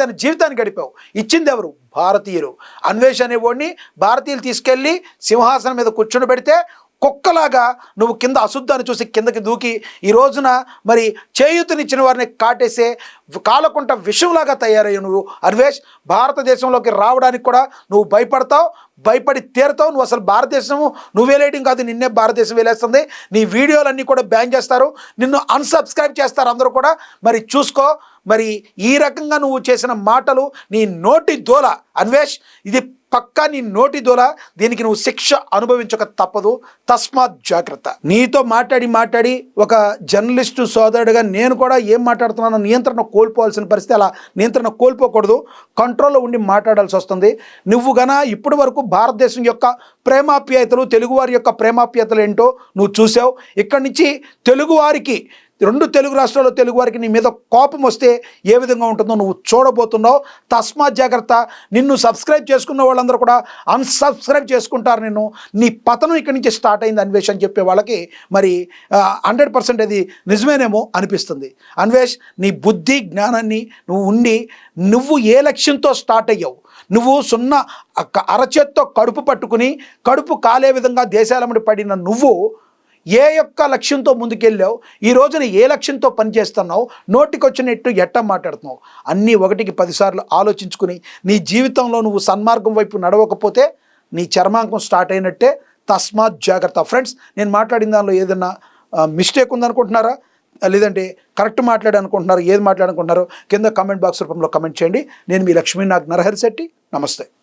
తన జీవితాన్ని గడిపావు. ఇచ్చింది ఎవరు? భారతీయులు. అన్వేష్ అనేవాడిని భారతీయులు తీసుకెళ్ళి సింహాసనం మీద కూర్చొని పెడితే కుక్కలాగా నువ్వు కింద అశుద్ధాన్ని చూసి కిందకి దూకి ఈ రోజున మరి చేయూతనిచ్చిన వారిని కాటేసే కాలకుంట విషంలాగా తయారయ్యావు నువ్వు అన్వేష్. భారతదేశంలోకి రావడానికి కూడా నువ్వు భయపడతావు, భయపడి తీరుతావు. నువ్వు అసలు భారతదేశము నువ్వేలేయడం కాదు, నిన్నే భారతదేశం వేలేస్తుంది. నీ వీడియోలన్నీ కూడా బ్యాన్ చేస్తారు, నిన్ను అన్సబ్స్క్రైబ్ చేస్తారు అందరూ కూడా. మరి చూసుకో, మరి ఈ రకంగా నువ్వు చేసిన మాటలు నీ నోటి దోల అన్వేష్, ఇది పక్కా నీ నోటి దోల. దీనికి నువ్వు శిక్ష అనుభవించక తప్పదు, తస్మాత్ జాగ్రత్త. నీతో మాట్లాడి ఒక జర్నలిస్టు సోదరుడిగా నేను కూడా ఏం మాట్లాడుతున్నానో నియంత్రణ కోల్పోవాల్సిన పరిస్థితి. అలా నియంత్రణ కోల్పోకూడదు, కంట్రోల్లో ఉండి మాట్లాడాల్సి వస్తుంది. నువ్వు గన ఇప్పటి వరకు భారతదేశం యొక్క ప్రేమాప్యాయతలు, తెలుగువారి యొక్క ప్రేమాప్యాయతలు ఏంటో నువ్వు చూసావు. ఇక్కడి నుంచి తెలుగువారికి, రెండు తెలుగు రాష్ట్రాల్లో తెలుగు వారికి నీ మీద కోపం వస్తే ఏ విధంగా ఉంటుందో నువ్వు చూడబోతున్నావు. తస్మాత్ జాగ్రత్త. నిన్ను సబ్స్క్రైబ్ చేసుకున్న వాళ్ళందరూ కూడా అన్సబ్స్క్రైబ్ చేసుకుంటారు నిన్ను. నీ పతనం ఇక్కడి నుంచి స్టార్ట్ అయింది అన్వేష్ అని చెప్పే వాళ్ళకి మరి 100% అది నిజమేనేమో అనిపిస్తుంది. అన్వేష్, నీ బుద్ధి జ్ఞానాన్ని నువ్వు ఉండి నువ్వు ఏ లక్ష్యంతో స్టార్ట్ అయ్యావు? నువ్వు అరచేత్తో కడుపు పట్టుకుని కడుపు కాలే విధంగా దేశాలమ్మడి పడిన నువ్వు ఏ యొక్క లక్ష్యంతో ముందుకెళ్ళావు? ఈ రోజున ఏ లక్ష్యంతో పనిచేస్తున్నావు? నోటికొచ్చినట్టు ఎట్టా మాట్లాడుతున్నావు? అన్నీ 1కి 10 సార్లు ఆలోచించుకుని నీ జీవితంలో నువ్వు సన్మార్గం వైపు నడవకపోతే నీ చర్మాంకం స్టార్ట్ అయినట్టే. తస్మాత్ జాగ్రత్త. ఫ్రెండ్స్, నేను మాట్లాడిన దానిలో ఏదన్నా మిస్టేక్ ఉందనుకుంటున్నారా, లేదంటే కరెక్ట్ మాట్లాడాలనుకుంటున్నారా, ఏది మాట్లాడాలనుకుంటున్నారో కింద కామెంట్ బాక్స్ రూపంలో కమెంట్ చేయండి. నేను మీ లక్ష్మీనాగ్ నరహరి శెట్టి. నమస్తే.